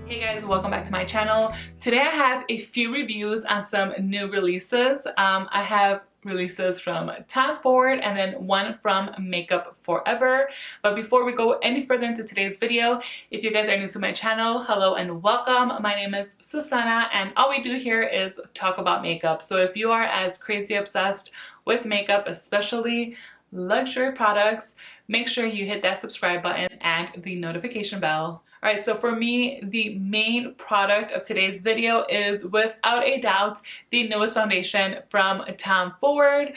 Hey guys, welcome back to my channel. Today I have a few reviews on some new releases. I have releases from Tom Ford and then one from Makeup Forever. But before we go any further into today's video, if you guys are new to my channel, hello and welcome. My name is Suzana and all we do here is talk about makeup. So if you are as crazy obsessed with makeup, especially luxury products, make sure you hit that subscribe button and the notification bell. Alright, so for me, the main product of today's video is without a doubt the newest foundation from Tom Ford.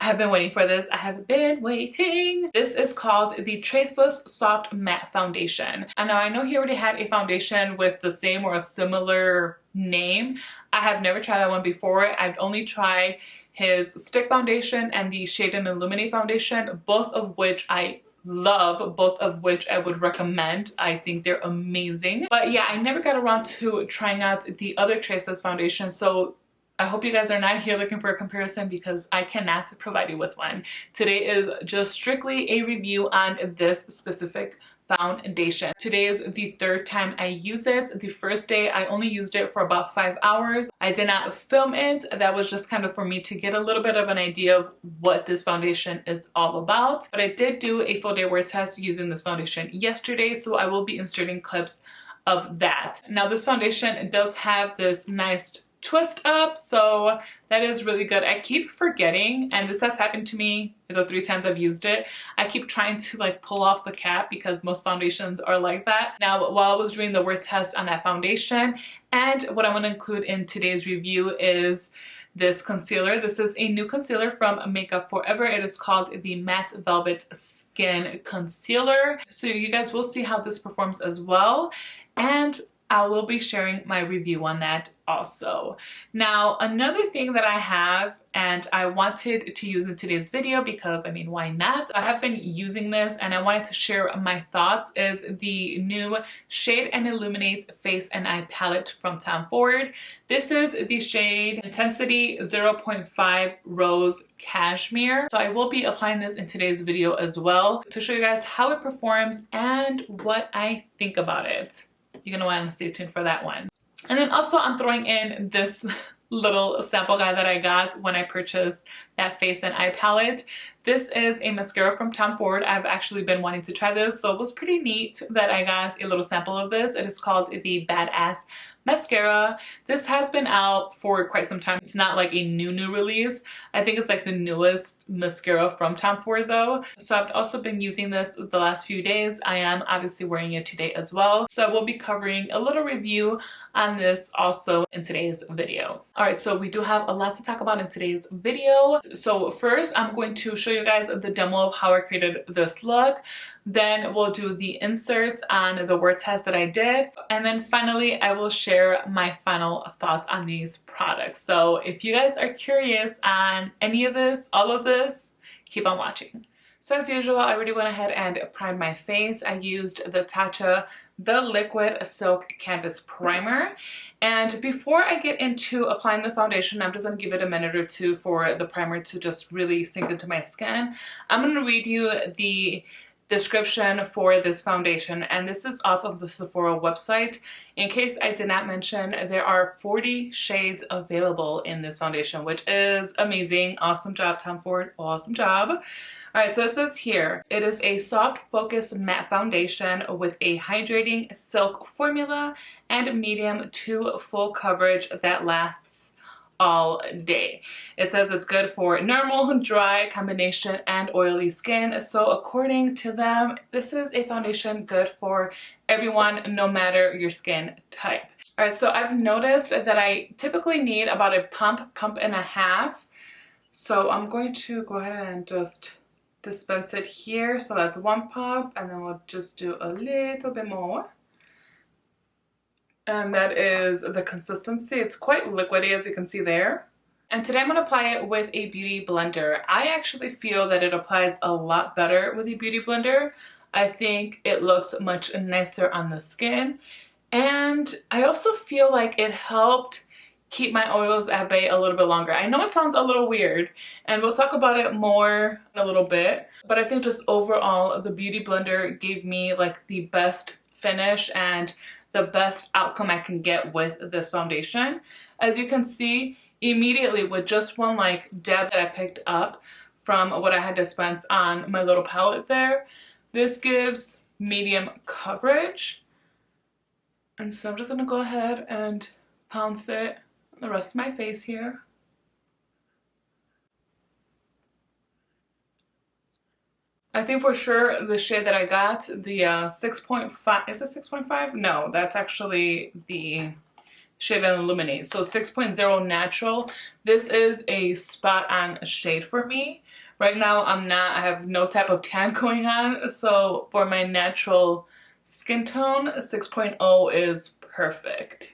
I have been waiting for this. I have been waiting. This is called the Traceless Soft Matte Foundation. And now I know he already had a foundation with the same or a similar name. I have never tried that one before. I've only tried his stick foundation and the Shade and Illuminate foundation, both of which I love, both of which I would recommend. I think they're amazing. But yeah, I never got around to trying out the other Traceless foundation, so I hope you guys are not here looking for a comparison because I cannot provide you with one. Today is just strictly a review on this specific foundation. Today is the third time I use it. The first day I only used it for about 5 hours. I did not film it. That was just kind of for me to get a little bit of an idea of what this foundation is all about. But I did do a full day wear test using this foundation yesterday, so I will be inserting clips of that. Now this foundation does have this nice twist up, so that is really good. I keep forgetting, and this has happened to me the 3 times I've used it. I keep trying to like pull off the cap because most foundations are like that. Now while I was doing the wear test on that foundation, and what I want to include in today's review is this concealer. This is a new concealer from Makeup Forever. It is called the Matte Velvet Skin Concealer. So you guys will see how this performs as well, and I will be sharing my review on that also. Now, another thing that I have and I wanted to use in today's video because, I mean, why not? I have been using this and I wanted to share my thoughts is the new Shade and Illuminate Face and Eye Palette from Tom Ford. This is the shade Intensity 0.5 Rose Cashmere. So I will be applying this in today's video as well to show you guys how it performs and what I think about it. You're gonna want to stay tuned for that one. And then also I'm throwing in this little sample guide that I got when I purchased that face and eye palette. This is a mascara from Tom Ford. I've actually been wanting to try this, so it was pretty neat that I got a little sample of this. It is called the Badass Mascara. This has been out for quite some time. It's not like a new release. I think it's like the newest mascara from Tom Ford though. So I've also been using this the last few days. I am obviously wearing it today as well. So I will be covering a little review on this also in today's video. Alright, so we do have a lot to talk about in today's video. So first I'm going to show you guys the demo of how I created this look. Then we'll do the inserts on the word test that I did. And then finally, I will share my final thoughts on these products. So if you guys are curious on any of this, all of this, keep on watching. So as usual, I already went ahead and primed my face. I used the Tatcha The Liquid Silk Canvas Primer. And before I get into applying the foundation, I'm just going to give it a minute or two for the primer to just really sink into my skin. I'm going to read you the description for this foundation, and this is off of the Sephora website. In case I did not mention, there are 40 shades available in this foundation, which is amazing. Awesome job, Tom Ford. Awesome job. Alright, so it says here, it is a soft focus matte foundation with a hydrating silk formula and medium to full coverage that lasts all day. It says it's good for normal, dry, combination, and oily skin. So according to them, this is a foundation good for everyone, no matter your skin type. Alright, so I've noticed that I typically need about a pump and a half. So I'm going to go ahead and just dispense it here. So that's 1 pump, and then we'll just do a little bit more. And that is the consistency. It's quite liquidy, as you can see there. And today I'm going to apply it with a beauty blender. I actually feel that it applies a lot better with a beauty blender. I think it looks much nicer on the skin. And I also feel like it helped keep my oils at bay a little bit longer. I know it sounds a little weird, and we'll talk about it more in a little bit, but I think just overall the beauty blender gave me like the best finish and the best outcome I can get with this foundation. As you can see, immediately with just one like dab that I picked up from what I had dispensed on my little palette there, this gives medium coverage. And so I'm just gonna go ahead and pounce it on the rest of my face here. I think for sure the shade that I got, the 6.5, is it 6.5? No, that's actually the shade in Illuminate. So 6.0 natural. This is a spot on shade for me. Right now I have no type of tan going on. So for my natural skin tone, 6.0 is perfect.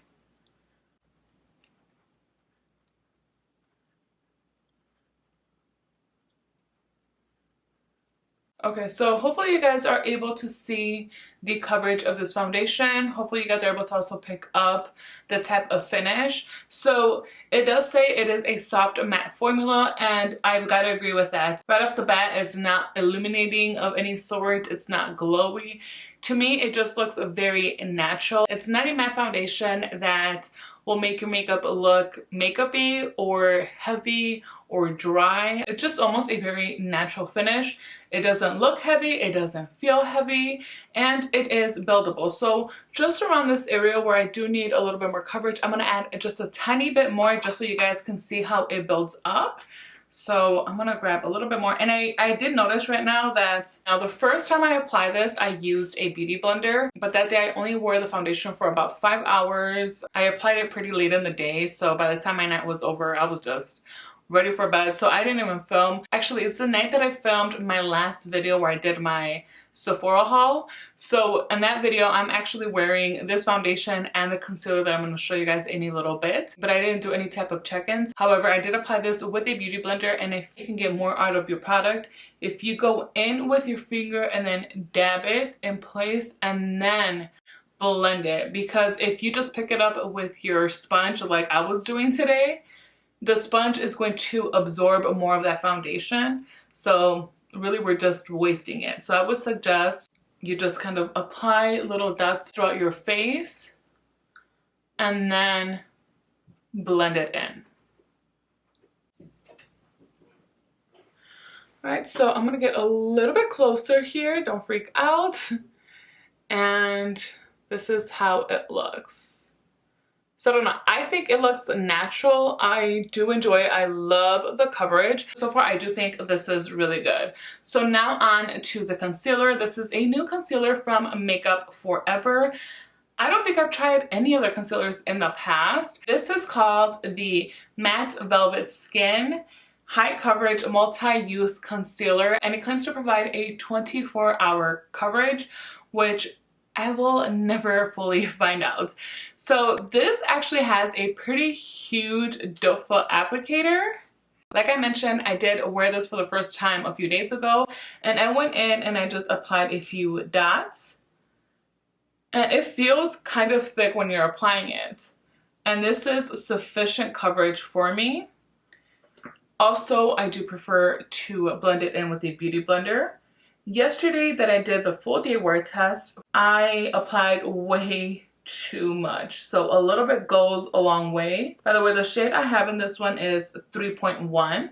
Okay, so hopefully you guys are able to see the coverage of this foundation. Hopefully you guys are able to also pick up the type of finish. So it does say it is a soft matte formula, and I've got to agree with that. Right off the bat, it's not illuminating of any sort. It's not glowy. To me, it just looks very natural. It's not a matte foundation that will make your makeup look makeup-y or heavy or dry. It's just almost a very natural finish. It doesn't look heavy, it doesn't feel heavy, and it is buildable. So just around this area where I do need a little bit more coverage, I'm gonna add just a tiny bit more just so you guys can see how it builds up. So I'm gonna grab a little bit more. And I did notice right now that the first time I applied this, I used a beauty blender, but that day I only wore the foundation for about 5 hours. I applied it pretty late in the day, so by the time my night was over, I was just ready for bed. So I didn't even film. Actually, it's the night that I filmed my last video where I did my Sephora haul. So in that video, I'm actually wearing this foundation and the concealer that I'm going to show you guys in a little bit. But I didn't do any type of check-ins. However, I did apply this with a beauty blender, and if you can get more out of your product, if you go in with your finger and then dab it in place and then blend it. Because if you just pick it up with your sponge like I was doing today, the sponge is going to absorb more of that foundation. So really we're just wasting it. So I would suggest you just kind of apply little dots throughout your face and then blend it in. All right, so I'm gonna get a little bit closer here, don't freak out. And this is how it looks. So I don't know, I think it looks natural. I do enjoy it. I love the coverage. So far, I do think this is really good. So now on to the concealer. This is a new concealer from Makeup Forever. I don't think I've tried any other concealers in the past. This is called the Matte Velvet Skin High Coverage Multi-Use Concealer, and it claims to provide a 24-hour coverage, which I will never fully find out. So this actually has a pretty huge doe foot applicator. Like I mentioned, I did wear this for the first time a few days ago, and I went in and I just applied a few dots. And it feels kind of thick when you're applying it. And this is sufficient coverage for me. Also, I do prefer to blend it in with a beauty blender. Yesterday that I did the full day wear test, I applied way too much. So a little bit goes a long way. By the way, the shade I have in this one is 3.1.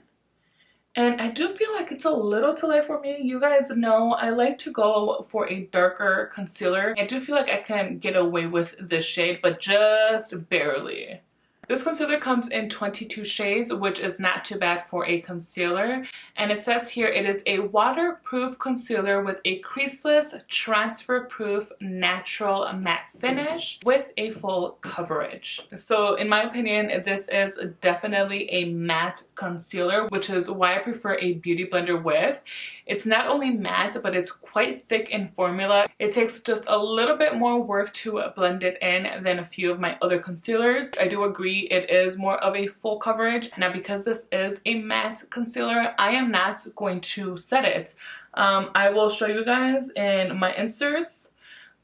And I do feel like it's a little too light for me. You guys know I like to go for a darker concealer. I do feel like I can get away with this shade, but just barely. This concealer comes in 22 shades, which is not too bad for a concealer. And it says here it is a waterproof concealer with a creaseless, transfer-proof, natural matte finish with a full coverage. So in my opinion, this is definitely a matte concealer, which is why I prefer a beauty blender with. It's not only matte, but it's quite thick in formula. It takes just a little bit more work to blend it in than a few of my other concealers. I do agree it is more of a full coverage. Now, because this is a matte concealer, I am not going to set it. I will show you guys in my inserts.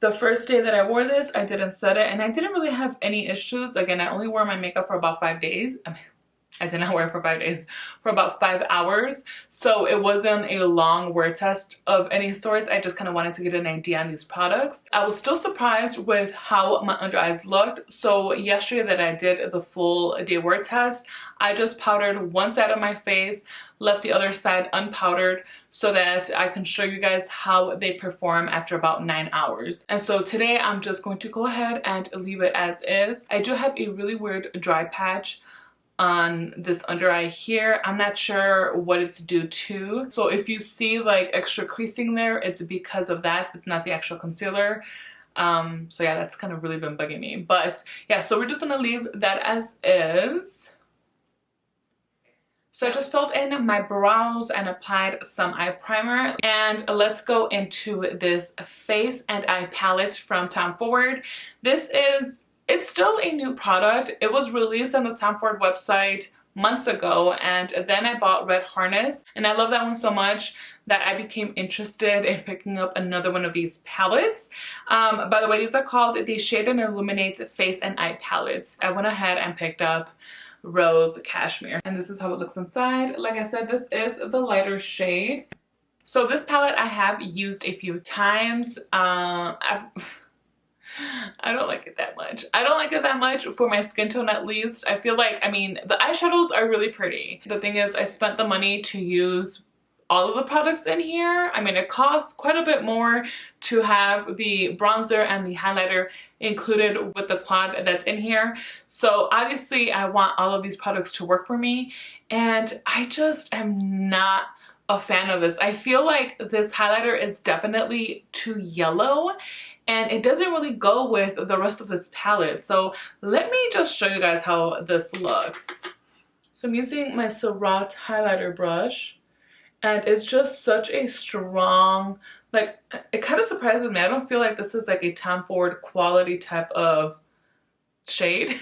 The first day that I wore this, I didn't set it, and I didn't really have any issues. Again, I only wore my makeup for about 5 days. I did not wear it for 5 days, for about 5 hours. So it wasn't a long wear test of any sorts. I just kind of wanted to get an idea on these products. I was still surprised with how my under eyes looked. So yesterday that I did the full day wear test, I just powdered one side of my face, left the other side unpowdered so that I can show you guys how they perform after about 9 hours. And so today I'm just going to go ahead and leave it as is. I do have a really weird dry patch on this under eye here. I'm not sure what it's due to. So if you see like extra creasing there, it's because of that. It's not the actual concealer. So yeah, that's kind of really been bugging me. But yeah, so we're just gonna leave that as is. So I just filled in my brows and applied some eye primer, and let's go into this face and eye palette from Tom Ford. It's still a new product. It was released on the Tom Ford website months ago, and then I bought Red Harness, and I love that one so much that I became interested in picking up another one of these palettes. By the way, these are called the Shade and Illuminate Face and Eye Palettes. I went ahead and picked up Rose Cashmere, and this is how it looks inside. Like I said, this is the lighter shade. So this palette I have used a few times. I don't like it that much. I don't like it that much for my skin tone, at least. I feel like, I mean, the eyeshadows are really pretty. The thing is, I spent the money to use all of the products in here. I mean, it costs quite a bit more to have the bronzer and the highlighter included with the quad that's in here. So obviously I want all of these products to work for me, and I just am not a fan of this. I feel like this highlighter is definitely too yellow, and it doesn't really go with the rest of this palette. So let me just show you guys how this looks. So I'm using my Surratt highlighter brush, and it's just such a strong, like, it kind of surprises me. I don't feel like this is like a Tom Ford quality type of shade.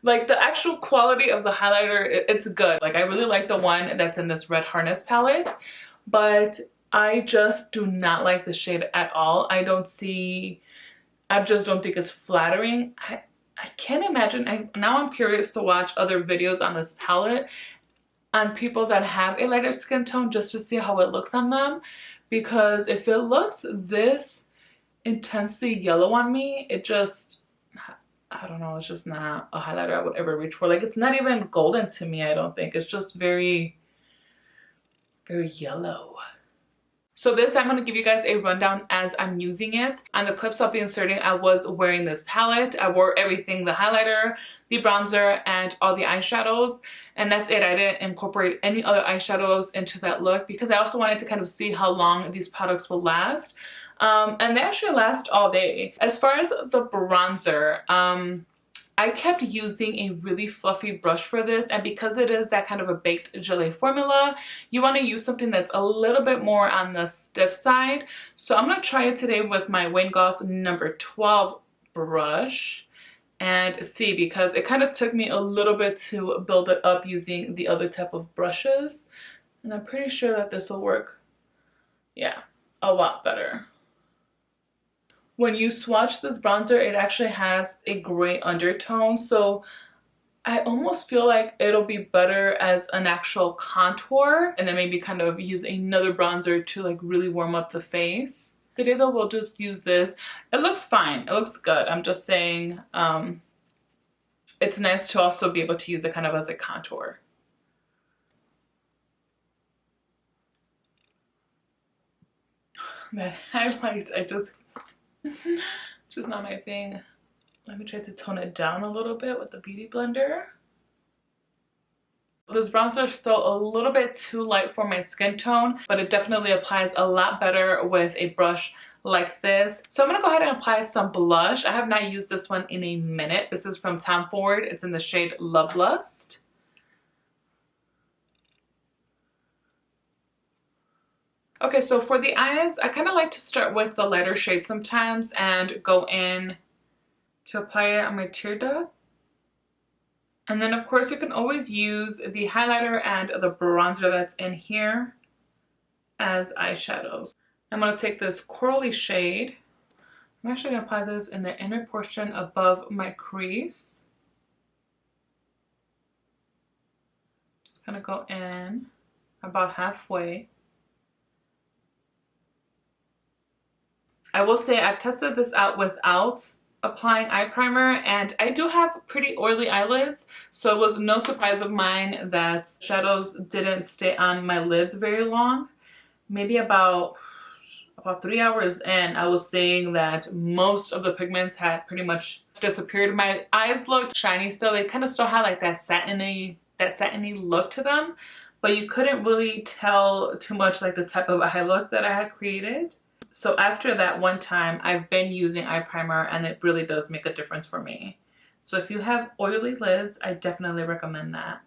Like, the actual quality of the highlighter, it's good. Like, I really like the one that's in this Red Harness palette, but I just do not like the shade at all. I just don't think it's flattering. I can't imagine. Now I'm curious to watch other videos on this palette on people that have a lighter skin tone, just to see how it looks on them, because if it looks this intensely yellow on me, it just, I don't know, it's just not a highlighter I would ever reach for. Like, it's not even golden to me, I don't think. It's just very, very yellow. So this, I'm going to give you guys a rundown as I'm using it. On the clips I'll be inserting, I was wearing this palette. I wore everything, the highlighter, the bronzer, and all the eyeshadows. And that's it. I didn't incorporate any other eyeshadows into that look because I also wanted to kind of see how long these products will last. And they actually last all day. As far as the bronzer, I kept using a really fluffy brush for this, and because it is that kind of a baked gelée formula, you want to use something that's a little bit more on the stiff side. So I'm going to try it today with my Wayne Goss number 12 brush and see, because it kind of took me a little bit to build it up using the other type of brushes, and I'm pretty sure that this will work, yeah, a lot better. When you swatch this bronzer, it actually has a gray undertone, so I almost feel like it'll be better as an actual contour, and then maybe kind of use another bronzer to like really warm up the face. Today though, we'll just use this. It looks fine, it looks good. I'm just saying it's nice to also be able to use it kind of as a contour. The highlights, just not my thing. Let me try to tone it down a little bit with the Beauty Blender. This bronzer is still a little bit too light for my skin tone, but it definitely applies a lot better with a brush like this. So I'm going to go ahead and apply some blush. I have not used this one in a minute. This is from Tom Ford. It's in the shade Love Lust. Okay, so for the eyes, I kind of like to start with the lighter shade sometimes and go in to apply it on my tear duct. And then of course you can always use the highlighter and the bronzer that's in here as eyeshadows. I'm going to take this corally shade. I'm actually going to apply this in the inner portion above my crease. Gonna go in about halfway. I will say I've tested this out without applying eye primer, and I do have pretty oily eyelids, so it was no surprise of mine that shadows didn't stay on my lids very long. Maybe about 3 hours in, I was seeing that most of the pigments had pretty much disappeared. My eyes looked shiny still. They kind of still had like that satiny look to them, but you couldn't really tell too much like the type of eye look that I had created. So after that one time, I've been using eye primer, and it really does make a difference for me. So if you have oily lids, I definitely recommend that.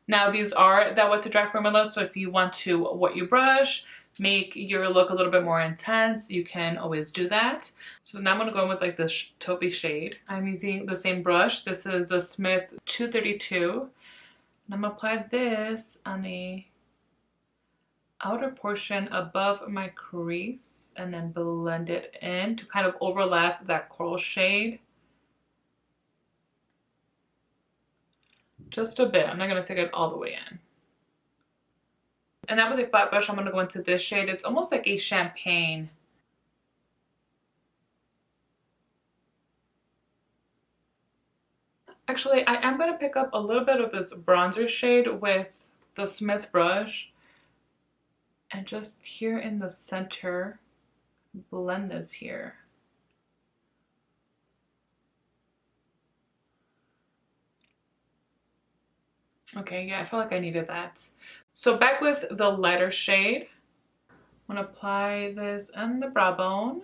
Now these are that wet to dry formula, so if you want to wet your brush, make your look a little bit more intense, you can always do that. So now I'm going to go in with like this taupey shade. I'm using the same brush. This is the Smith 232. And I'm going to apply this on the outer portion above my crease and then blend it in to kind of overlap that coral shade. Just a bit. I'm not going to take it all the way in. And now with a flat brush, I'm going to go into this shade. It's almost like a champagne. Actually, I am going to pick up a little bit of this bronzer shade with the Smith brush. And just here in the center, blend this here. Okay, yeah, I feel like I needed that. So back with the lighter shade, I'm going to apply this on the brow bone.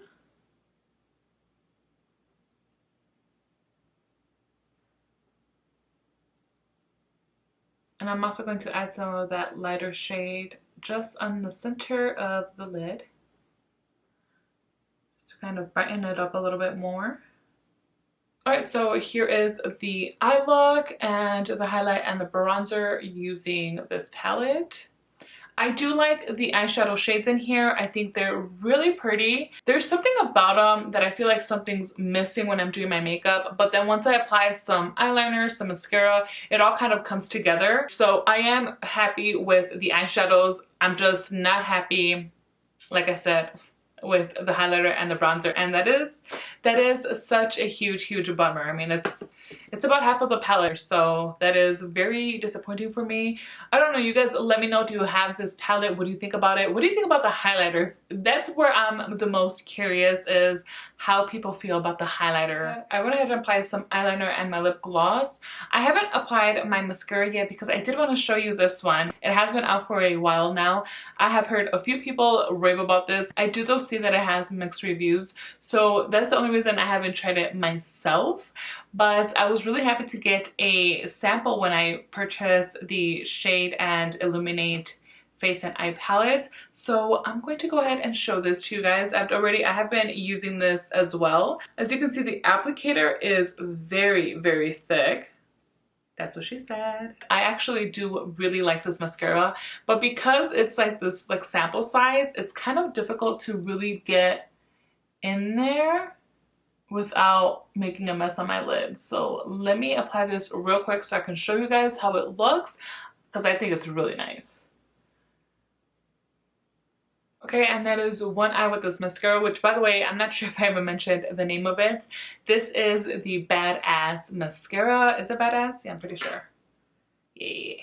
And I'm also going to add some of that lighter shade just on the center of the lid, just to kind of brighten it up a little bit more. Alright, so here is the eye look and the highlight and the bronzer using this palette. I do like the eyeshadow shades in here. I think they're really pretty. There's something about them that I feel like something's missing when I'm doing my makeup, but then once I apply some eyeliner, some mascara, it all kind of comes together. So I am happy with the eyeshadows. I'm just not happy, like I said, with the highlighter and the bronzer, and that is such a huge bummer. I mean, it's about half of the palette, so that is very disappointing for me. I don't know, you guys let me know, do you have this palette? What do you think about it? What do you think about the highlighter? That's where I'm the most curious, is how people feel about the highlighter. I went ahead and applied some eyeliner and my lip gloss. I haven't applied my mascara yet because I did want to show you this one. It has been out for a while now. I have heard a few people rave about this. I do though see that it has mixed reviews, so that's the only reason I haven't tried it myself. But I was really happy to get a sample when I purchased the Shade and Illuminate face and eye palette. So I'm going to go ahead and show this to you guys. I have been using this as well. As you can see, the applicator is very thick. That's what she said. I actually do really like this mascara, but because it's like this like sample size, it's kind of difficult to really get in there without making a mess on my lid. So let me apply this real quick so I can show you guys how it looks, because I think it's really nice. Okay, and that is one eye with this mascara, which, by the way, I'm not sure if I ever mentioned the name of it. This is the Badass Mascara. Is it Badass? Yeah, I'm pretty sure. Yeah.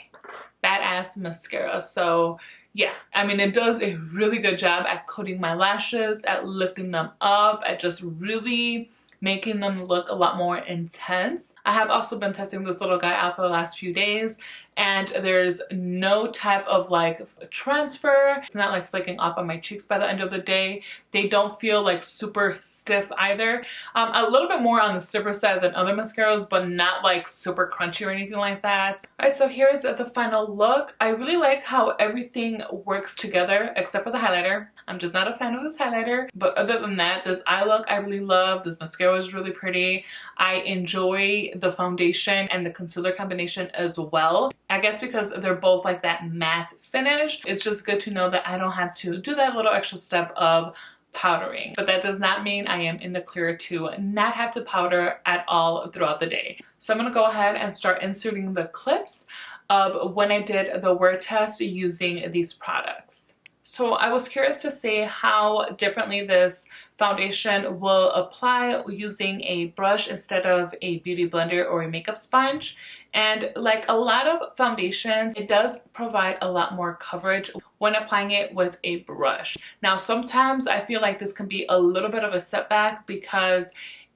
Badass Mascara. So, yeah, I mean, it does a really good job at coating my lashes, at lifting them up, at just really making them look a lot more intense. I have also been testing this little guy out for the last few days, and there's no type of like transfer. It's not like flaking off on my cheeks by the end of the day. They don't feel like super stiff either. A little bit more on the stiffer side than other mascaras, but not like super crunchy or anything like that. Alright, so here's the final look. I really like how everything works together except for the highlighter. I'm just not a fan of this highlighter, but other than that, this eye look I really love. This mascara is really pretty. I enjoy the foundation and the concealer combination as well. I guess because they're both like that matte finish, it's just good to know that I don't have to do that little extra step of powdering. But that does not mean I am in the clear to not have to powder at all throughout the day. So I'm going to go ahead and start inserting the clips. of when I did the wear test using these products. So I was curious to see how differently this foundation will apply using a brush instead of a beauty blender or a makeup sponge. And like a lot of foundations, it does provide a lot more coverage when applying it with a brush. Now, sometimes I feel like this can be a little bit of a setback because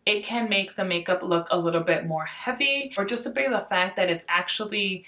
it can make the makeup look a little bit more heavy, or just simply the fact that it's actually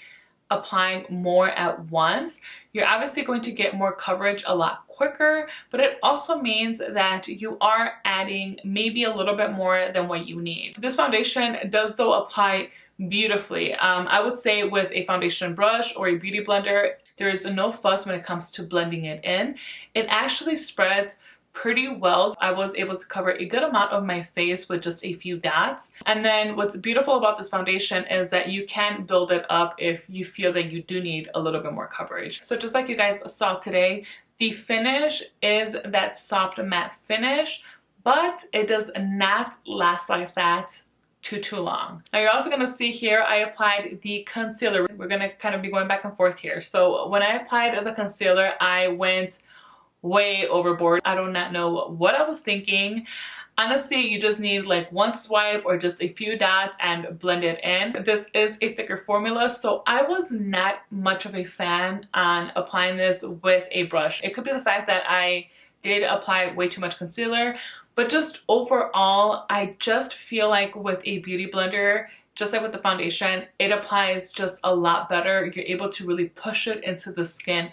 applying more at once. You're obviously going to get more coverage a lot quicker, but it also means that you are adding maybe a little bit more than what you need. This foundation does though apply beautifully. I would say with a foundation brush or a beauty blender, there is no fuss when it comes to blending it in. It actually spreads pretty well. I was able to cover a good amount of my face with just a few dots. And then what's beautiful about this foundation is that you can build it up if you feel that you do need a little bit more coverage. So just like you guys saw today, the finish is that soft matte finish, but it does not last like that too long. Now you're also gonna see here I applied the concealer. We're gonna kind of be going back and forth here. So when I applied the concealer, I went way overboard. I do not know what I was thinking. Honestly, you just need like one swipe or just a few dots and blend it in. This is a thicker formula, so I was not much of a fan on applying this with a brush. It could be the fact that I did apply way too much concealer, but just overall, I just feel like with a beauty blender, just like with the foundation, it applies just a lot better. You're able to really push it into the skin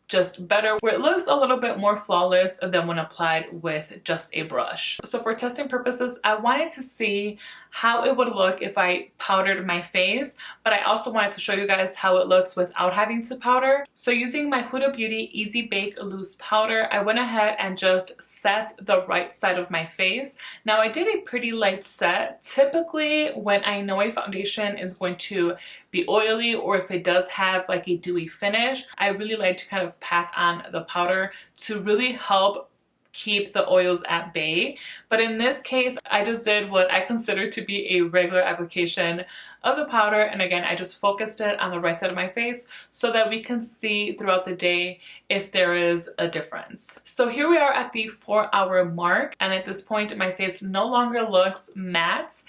just better, where it looks a little bit more flawless than when applied with just a brush. So for testing purposes, I wanted to see how it would look if I powdered my face, but I also wanted to show you guys how it looks without having to powder. So using my Huda Beauty Easy Bake Loose Powder, I went ahead and just set the right side of my face. Now I did a pretty light set. Typically when I know a foundation is going to be oily, or if it does have like a dewy finish, I really like to kind of pack on the powder to really help keep the oils at bay. But in this case, I just did what I consider to be a regular application of the powder, and again, I just focused it on the right side of my face so that we can see throughout the day if there is a difference. So here we are at the 4-hour mark, and at this point my face no longer looks matte.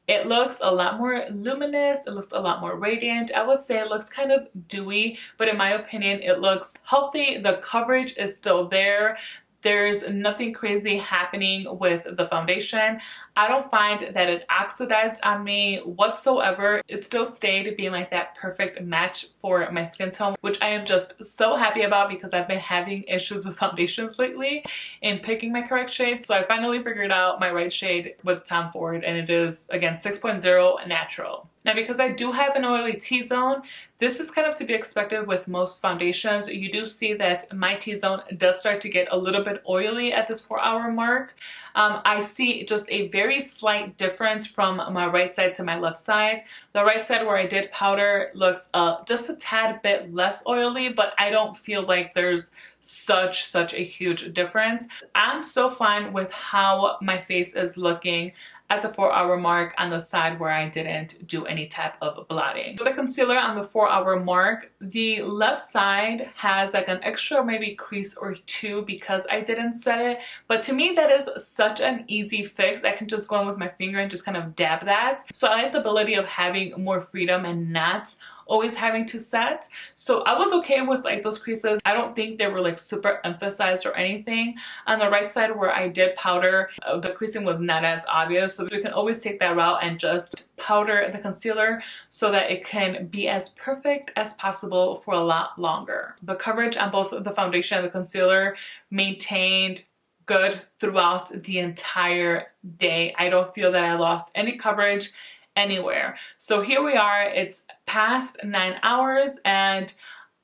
It looks a lot more luminous, it looks a lot more radiant. I would say it looks kind of dewy, but in my opinion, it looks healthy. The coverage is still there. There's nothing crazy happening with the foundation. I don't find that it oxidized on me whatsoever. It still stayed being like that perfect match for my skin tone, which I am just so happy about because I've been having issues with foundations lately in picking my correct shades. So I finally figured out my right shade with Tom Ford, and it is, again, 6.0 Natural. Now, because I do have an oily T-zone, this is kind of to be expected with most foundations. You do see that my T-zone does start to get a little bit oily at this 4-hour mark. I see just a very slight difference from my right side to my left side. The right side where I did powder looks just a tad bit less oily, but I don't feel like there's such a huge difference. I'm still fine with how my face is looking at the 4-hour mark on the side where I didn't do any type of blotting. For the concealer on the 4-hour mark, the left side has like an extra maybe crease or two because I didn't set it, but to me that is such an easy fix. I can just go in with my finger and just kind of dab that. So I like the ability of having more freedom and not always having to set. So I was okay with like those creases. I don't think they were like super emphasized or anything. On the right side where I did powder, the creasing was not as obvious. So you can always take that route and just powder the concealer so that it can be as perfect as possible for a lot longer. The coverage on both the foundation and the concealer maintained good throughout the entire day. I don't feel that I lost any coverage anywhere. So here we are, it's past 9 hours and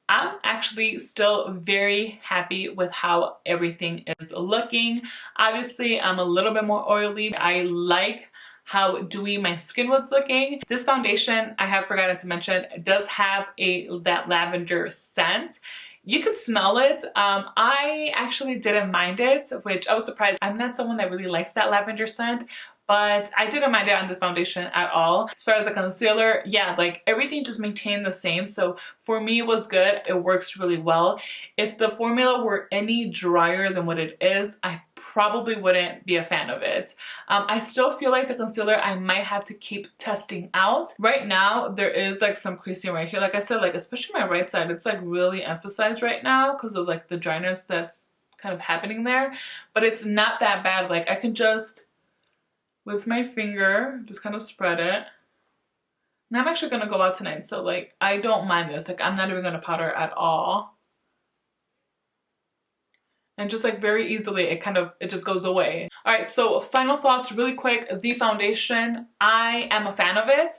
I'm actually still very happy with how everything is looking. Obviously, I'm a little bit more oily. I like how dewy my skin was looking. This foundation, I have forgotten to mention, does have that lavender scent. You could smell it. I actually didn't mind it, which I was surprised. I'm not someone that really likes that lavender scent, but I didn't mind it on this foundation at all. As far as the concealer, yeah, like everything just maintained the same. So for me, it was good. It works really well. If the formula were any drier than what it is, I probably wouldn't be a fan of it. I still feel like the concealer I might have to keep testing out. Right now, there is like some creasing right here. Like I said, like especially my right side, it's like really emphasized right now because of like the dryness that's kind of happening there. But it's not that bad. Like I can just, with my finger, just kind of spread it. And I'm actually gonna go out tonight, so like I don't mind this. Like I'm not even gonna powder at all. And just like very easily, it just goes away. All right, so final thoughts really quick. The foundation, I am a fan of it.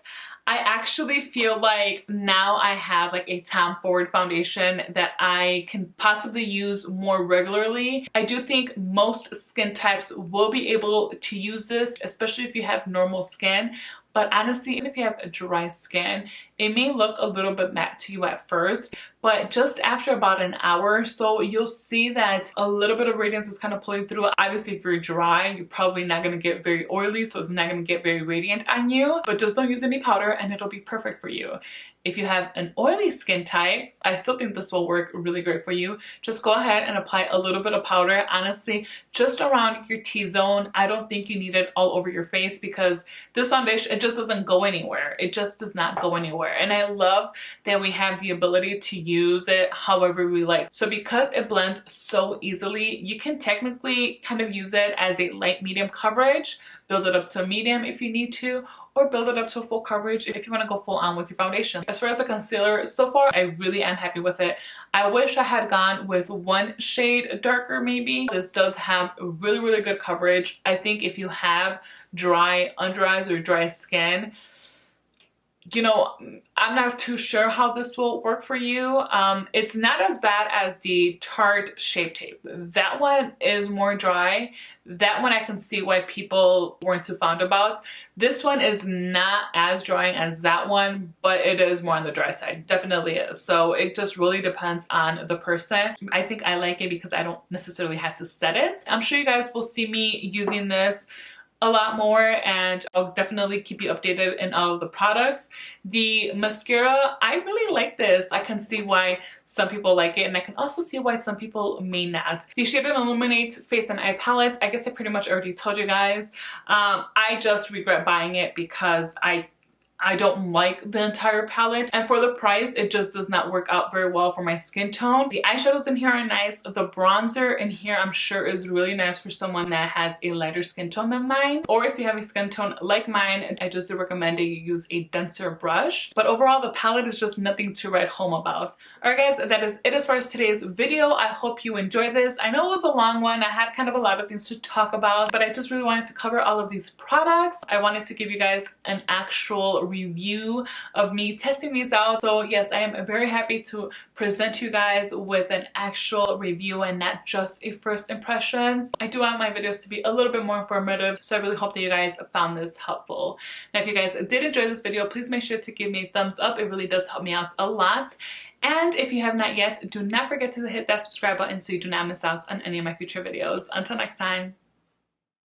I actually feel like now I have like a Tom Ford foundation that I can possibly use more regularly. I do think most skin types will be able to use this, especially if you have normal skin. But honestly, even if you have dry skin, it may look a little bit matte to you at first, but just after about an hour or so, you'll see that a little bit of radiance is kind of pulling through. Obviously, if you're dry, you're probably not going to get very oily, so it's not going to get very radiant on you, but just don't use any powder and it'll be perfect for you. If you have an oily skin type, I still think this will work really great for you. Just go ahead and apply a little bit of powder. Honestly, just around your T-zone. I don't think you need it all over your face because this foundation, it just doesn't go anywhere. It just does not go anywhere. And I love that we have the ability to use it however we like. So because it blends so easily, you can technically kind of use it as a light medium coverage, build it up to a medium if you need to, or build it up to a full coverage if you want to go full on with your foundation. As far as the concealer, so far I really am happy with it. I wish I had gone with one shade darker maybe. This does have really, really good coverage. I think if you have dry under eyes or dry skin, you know, I'm not too sure how this will work for you. It's not as bad as the Tarte Shape Tape. That one is more dry. That one I can see why people weren't too fond about. This one is not as drying as that one, but it is more on the dry side. Definitely is. So it just really depends on the person. I think I like it because I don't necessarily have to set it. I'm sure you guys will see me using this a lot more, and I'll definitely keep you updated in all of the products. The mascara, I really like this. I can see why some people like it, and I can also see why some people may not. The Shade and Illuminate Face and Eye Palette, I guess I pretty much already told you guys. I just regret buying it because I don't like the entire palette, and for the price it just does not work out very well for my skin tone. The eyeshadows in here are nice. The bronzer in here I'm sure is really nice for someone that has a lighter skin tone than mine, or if you have a skin tone like mine, I just recommend that you use a denser brush. But overall the palette is just nothing to write home about. Alright guys, that is it as far as today's video. I hope you enjoyed this. I know it was a long one. I had kind of a lot of things to talk about, but I just really wanted to cover all of these products. I wanted to give you guys an actual review of me testing these out. So yes, I am very happy to present you guys with an actual review and not just a first impressions. I do want my videos to be a little bit more informative, so I really hope that you guys found this helpful. Now if you guys did enjoy this video, please make sure to give me a thumbs up. It really does help me out a lot. And if you have not yet, do not forget to hit that subscribe button so you do not miss out on any of my future videos. Until next time.